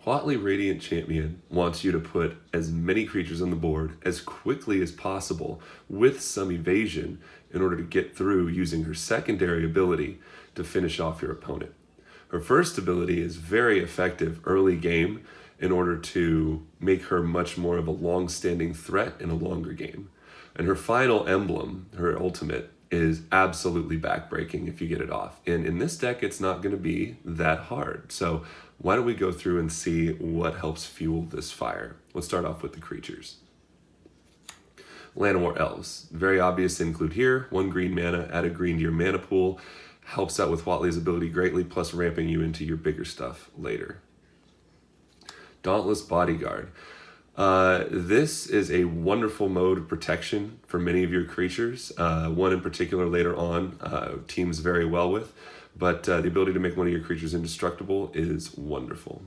Huatli Radiant Champion wants you to put as many creatures on the board as quickly as possible with some evasion in order to get through using her secondary ability to finish off your opponent. Her first ability is very effective early game in order to make her much more of a long-standing threat in a longer game. And her final emblem, her ultimate, is absolutely backbreaking if you get it off. And in this deck, it's not going to be that hard. So why don't we go through and see what helps fuel this fire? Let's start off with the creatures. Llanowar Elves. Very obvious to include here. 1 green mana, add a green to your mana pool. Helps out with Huatli's ability greatly, plus ramping you into your bigger stuff later. Dauntless Bodyguard. This is a wonderful mode of protection for many of your creatures. One in particular later on teams very well with, but the ability to make one of your creatures indestructible is wonderful.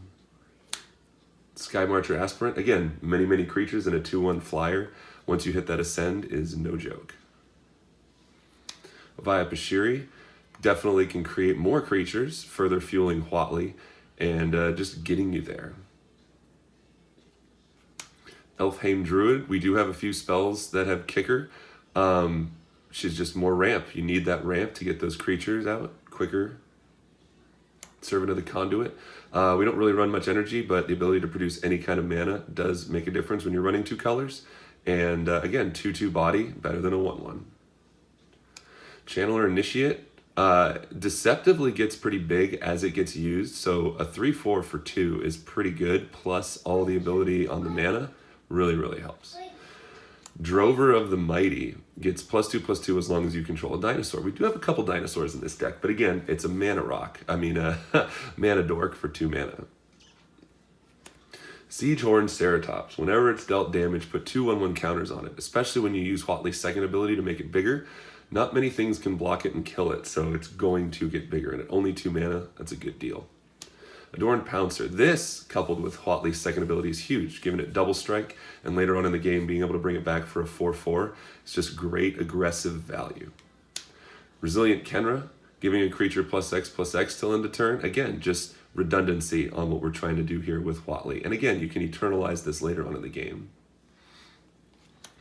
Sky Marcher Aspirant. Again, many creatures in a 2/1 flyer. Once you hit that ascend is no joke. Via Pashiri. Definitely can create more creatures, further fueling Huatli and just getting you there. Elfheim Druid, we do have a few spells that have kicker. She's just more ramp. You need that ramp to get those creatures out quicker. Servant of the Conduit. We don't really run much energy, but the ability to produce any kind of mana does make a difference when you're running 2 colors. And again, 2/2 body, better than a 1/1. Channeler Initiate. Deceptively gets pretty big as it gets used, so a 3/4 for 2 is pretty good, plus all the ability on the mana really helps. Drover of the Mighty gets +2/+2 as long as you control a dinosaur. We do have a couple dinosaurs in this deck, but again, it's a mana rock. Mana dork for 2 mana. Siegehorn Ceratops. Whenever it's dealt damage, put 2 1/1 counters on it, especially when you use Huatli's second ability to make it bigger. Not many things can block it and kill it, so it's going to get bigger. And at only 2 mana, that's a good deal. Adorned Pouncer. This, coupled with Huatli's second ability, is huge, giving it double strike, and later on in the game, being able to bring it back for a 4/4. It's just great aggressive value. Resilient Kenra, giving a creature +X/+X till end of turn. Again, just redundancy on what we're trying to do here with Huatli. And again, you can eternalize this later on in the game.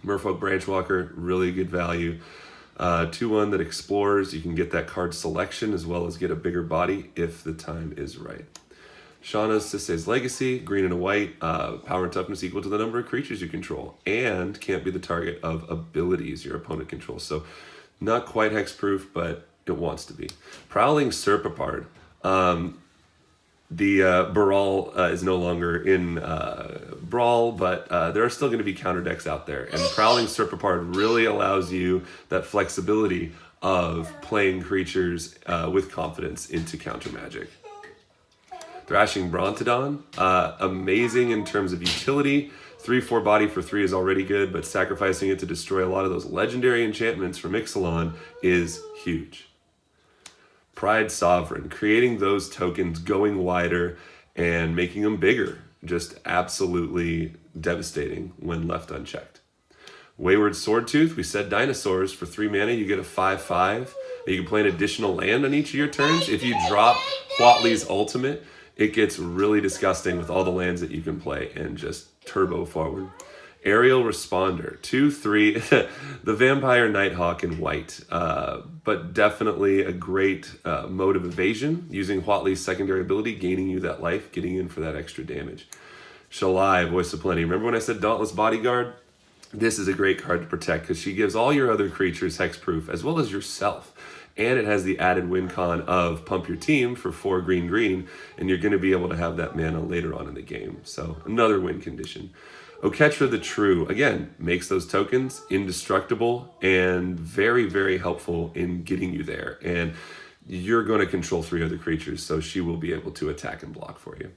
Merfolk Branchwalker, really good value. 2/1 that explores. You can get that card selection as well as get a bigger body if the time is right. Shauna's Sisay's Legacy, green and a white, power and toughness equal to the number of creatures you control, and can't be the target of abilities your opponent controls. So not quite hexproof, but it wants to be. Prowling Serpapard. The Brawl is no longer in Brawl, but there are still going to be counter decks out there. And Prowling Serpapard really allows you that flexibility of playing creatures with confidence into counter magic. Thrashing Brontodon, amazing in terms of utility. 3/4 body for 3 is already good, but sacrificing it to destroy a lot of those legendary enchantments from Ixalan is huge. Pride Sovereign, creating those tokens, going wider, and making them bigger. Just absolutely devastating when left unchecked. Wayward Swordtooth, we said dinosaurs. For 3 mana, you get a 5/5. You can play an additional land on each of your turns. If you drop Huatli's ultimate, it gets really disgusting with all the lands that you can play and just turbo forward. Aerial Responder, 2/3, the Vampire Nighthawk in white, but definitely a great mode of evasion, using Huatli's secondary ability, gaining you that life, getting in for that extra damage. Shalai, Voice of Plenty. Remember when I said Dauntless Bodyguard? This is a great card to protect because she gives all your other creatures hexproof as well as yourself. And it has the added win con of pump your team for 4 green, and you're going to be able to have that mana later on in the game. So another win condition. Oketra the True, again, makes those tokens indestructible and very helpful in getting you there. And you're going to control 3 other creatures, so she will be able to attack and block for you.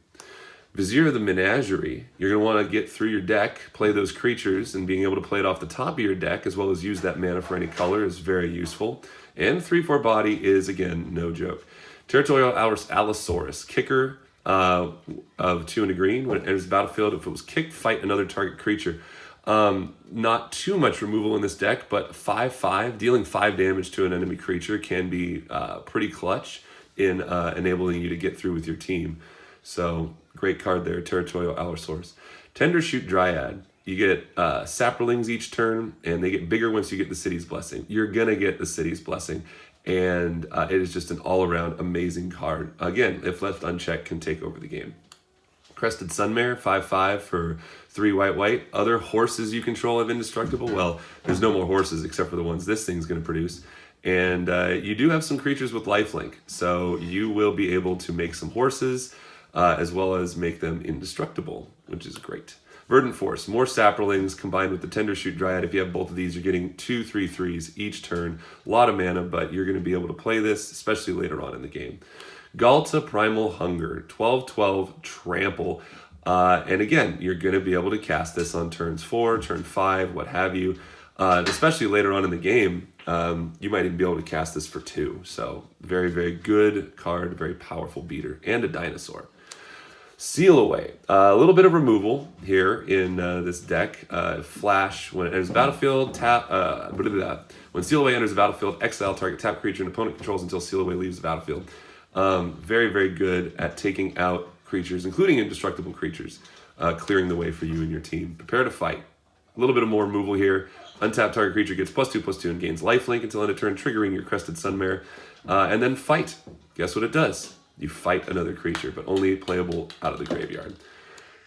Vizier of the Menagerie, you're going to want to get through your deck, play those creatures, and being able to play it off the top of your deck, as well as use that mana for any color, is very useful. And 3/4 body is, again, no joke. Territorial Allosaurus, kicker of 2 and a green. When it enters the battlefield, if it was kicked, fight another target creature. Not too much removal in this deck, but 5/5, dealing 5 damage to an enemy creature can be pretty clutch in enabling you to get through with your team. So great card there, Territorial Allosaurus. Tender Shoot Dryad. You get saplings each turn, and they get bigger once you get the City's Blessing. You're going to get the City's Blessing, and it is just an all-around amazing card. Again, if left unchecked, can take over the game. Crested Sunmare, 5/5 for 3 white. Other horses you control have indestructible. Well, there's no more horses except for the ones this thing's going to produce. And you do have some creatures with lifelink, so you will be able to make some horses as well as make them indestructible, which is great. Verdant Force, more saplings combined with the Tender Shoot Dryad. If you have both of these, you're getting 2 3/3s each turn. A lot of mana, but you're going to be able to play this, especially later on in the game. Galta Primal Hunger, 12/12 Trample. And again, you're going to be able to cast this on turns 4, turn 5, what have you. Especially later on in the game, you might even be able to cast this for 2. So very, very good card, very powerful beater, and a dinosaur. Seal Away. A little bit of removal here in this deck. Flash, when it enters the battlefield, when Seal Away enters the battlefield, exile target tap creature and opponent controls until Seal Away leaves the battlefield. Very, very good at taking out creatures, including indestructible creatures, clearing the way for you and your team. Prepare to Fight. A little bit of more removal here. Untapped target creature gets +2/+2 and gains lifelink until end of turn, triggering your Crested Sunmare. And then Fight. Guess what it does? You fight another creature, but only playable out of the graveyard.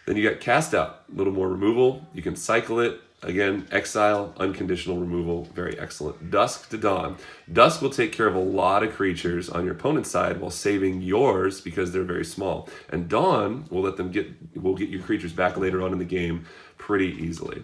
Then you got Cast Out, a little more removal. You can cycle it. Again, exile, unconditional removal, very excellent. Dusk to Dawn. Dusk will take care of a lot of creatures on your opponent's side while saving yours because they're very small. And Dawn will will get your creatures back later on in the game pretty easily.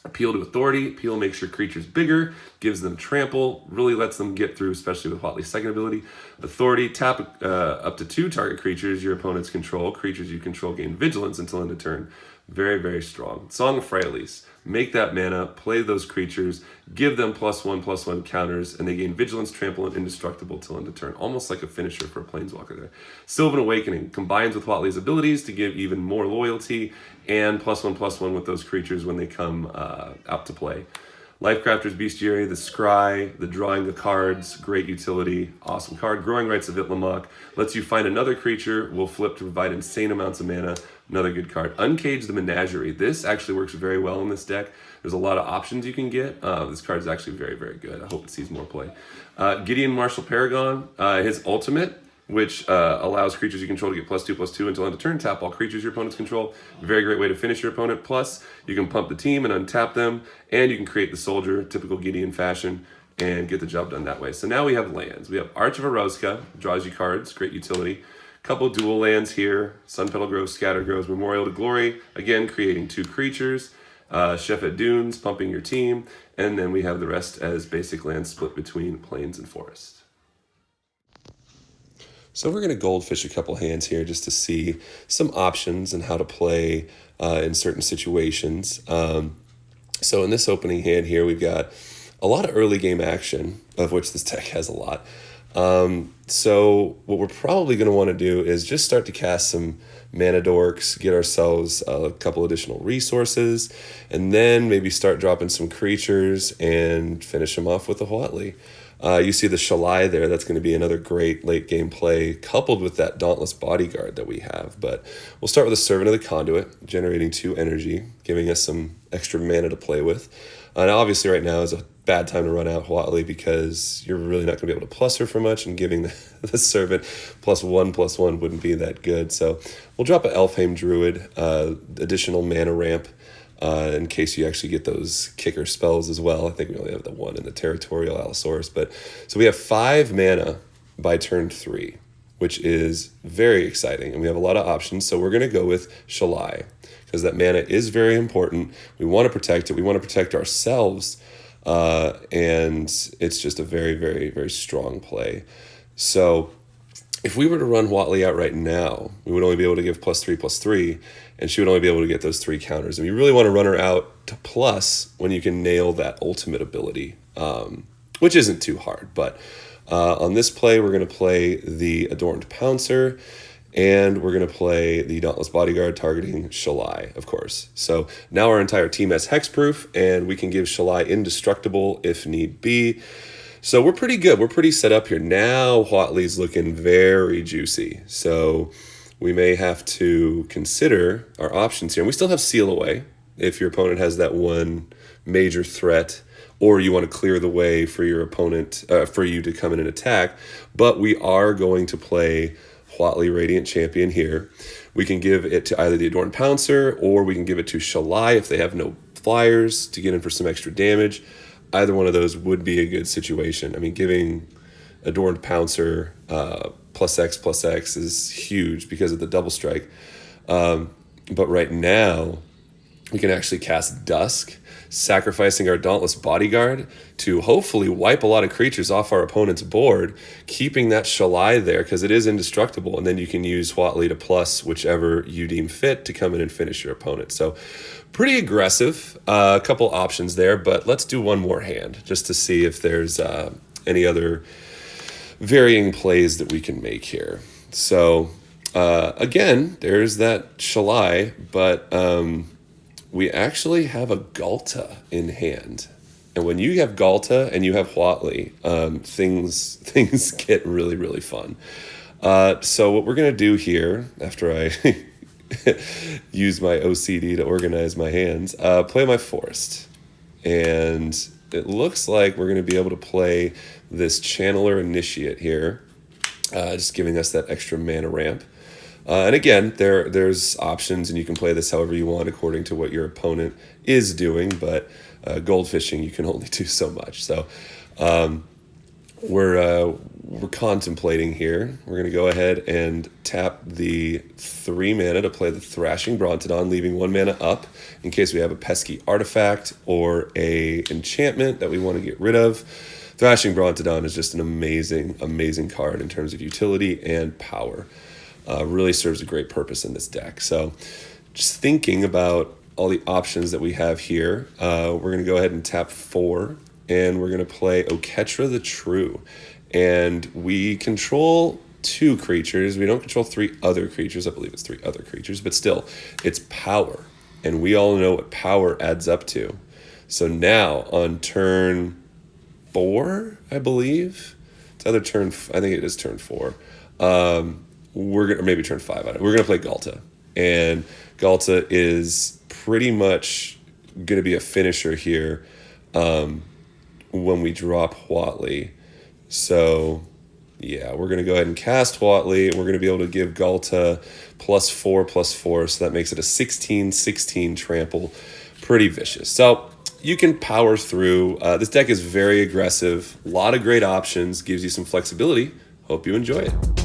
Appeal to Authority. Appeal makes your creatures bigger, gives them trample, really lets them get through, especially with Huatli's second ability. Authority, tap up to 2 target creatures your opponents control. Creatures you control gain vigilance until end of turn. Very, very strong. Song of Freyalise. Make that mana, play those creatures, give them +1/+1 counters, and they gain vigilance, trample, and indestructible till end of turn. Almost like a finisher for a planeswalker there. Sylvan Awakening combines with Huatli's abilities to give even more loyalty and +1/+1 with those creatures when they come out to play. Lifecrafter's Bestiary, the Scry, the drawing of cards, great utility, awesome card. Growing Rights of Itlamok lets you find another creature, will flip to provide insane amounts of mana, another good card. Uncage the Menagerie, this actually works very well in this deck. There's a lot of options you can get. This card is actually very, very good. I hope it sees more play. Gideon Marshall Paragon, his ultimate, which allows creatures you control to get +2/+2 until end of turn. Tap all creatures your opponents control. Very great way to finish your opponent. Plus, you can pump the team and untap them, and you can create the soldier, typical Gideon fashion, and get the job done that way. So now we have lands. We have Arch of Eroska, draws you cards, great utility. Couple dual lands here, Sun Petal Grove, Scatter Groves, Memorial to Glory, again creating 2 creatures. Shefet Dunes, pumping your team, and then we have the rest as basic lands split between plains and forest. So we're going to goldfish a couple hands here just to see some options and how to play in certain situations. So in this opening hand here, we've got a lot of early game action, of which this deck has a lot. So what we're probably going to want to do is just start to cast some mana dorks, get ourselves a couple additional resources, and then maybe start dropping some creatures and finish them off with a Huatli. You see the Shalai there. That's going to be another great late game play, coupled with that Dauntless Bodyguard that we have. But we'll start with a Servant of the Conduit, generating 2 energy, giving us some extra mana to play with. And obviously right now is a bad time to run out Huatli because you're really not going to be able to plus her for much, and giving the Servant +1/+1 wouldn't be that good. So we'll drop an Elfheim Druid, additional mana ramp, in case you actually get those kicker spells as well. I think we only have the 1 in the Territorial Allosaurus. But so we have 5 mana by turn 3, which is very exciting. And we have a lot of options. So we're going to go with Shalai, because that mana is very important. We want to protect it. We want to protect ourselves. And it's just a very, very, very strong play. So if we were to run Huatli out right now, we would only be able to give +3/+3, and she would only be able to get those 3 counters. And you really want to run her out to plus when you can nail that ultimate ability, which isn't too hard. But on this play, we're going to play the Adorned Pouncer, and we're going to play the Dauntless Bodyguard targeting Shalai, of course. So now our entire team has hexproof, and we can give Shalai indestructible if need be. So we're pretty good. We're pretty set up here. Now Huatli's looking very juicy. So we may have to consider our options here. And we still have Seal Away if your opponent has that one major threat, or you want to clear the way for your opponent, for you to come in and attack. But we are going to play Huatli Radiant Champion here. We can give it to either the Adorned Pouncer, or we can give it to Shalai if they have no flyers to get in for some extra damage. Either one of those would be a good situation. I mean, giving Adorned Pouncer +X is huge because of the double strike. But right now, we can actually cast Dusk, sacrificing our Dauntless Bodyguard to hopefully wipe a lot of creatures off our opponent's board, keeping that Shalai there because it is indestructible, and then you can use Huatli to plus whichever you deem fit to come in and finish your opponent. So pretty aggressive, a couple options there, but let's do one more hand just to see if there's any other varying plays that we can make here. So again, there's that Shalai, but we actually have a Galta in hand. And when you have Galta and you have Huatli, things get really, really fun. So what we're going to do here, after I use my OCD to organize my hands, play my Forest. And it looks like we're going to be able to play this Channeler Initiate here, just giving us that extra mana ramp. And again, there's options, and you can play this however you want according to what your opponent is doing, but goldfishing, you can only do so much. So we're contemplating here. We're going to go ahead and tap the 3 mana to play the Thrashing Brontodon, leaving 1 mana up in case we have a pesky artifact or a enchantment that we want to get rid of. Thrashing Brontodon is just an amazing, amazing card in terms of utility and power. Really serves a great purpose in this deck. So just thinking about all the options that we have here, we're going to go ahead and tap 4, and we're going to play Oketra the True. And we control 2 creatures. We don't control 3 other creatures. I believe it's 3 other creatures, but still, it's power. And we all know what power adds up to. So now on turn 4, I believe, it's either turn, I think it is turn 4. We're gonna, or maybe turn 5 on it. We're gonna play Galta, and Galta is pretty much gonna be a finisher here when we drop Huatli. So yeah, we're gonna go ahead and cast Huatli. We're gonna be able to give Galta +4/+4, so that makes it a 16/16 trample. Pretty vicious. So you can power through. This deck is very aggressive. A lot of great options. Gives you some flexibility. Hope you enjoy it.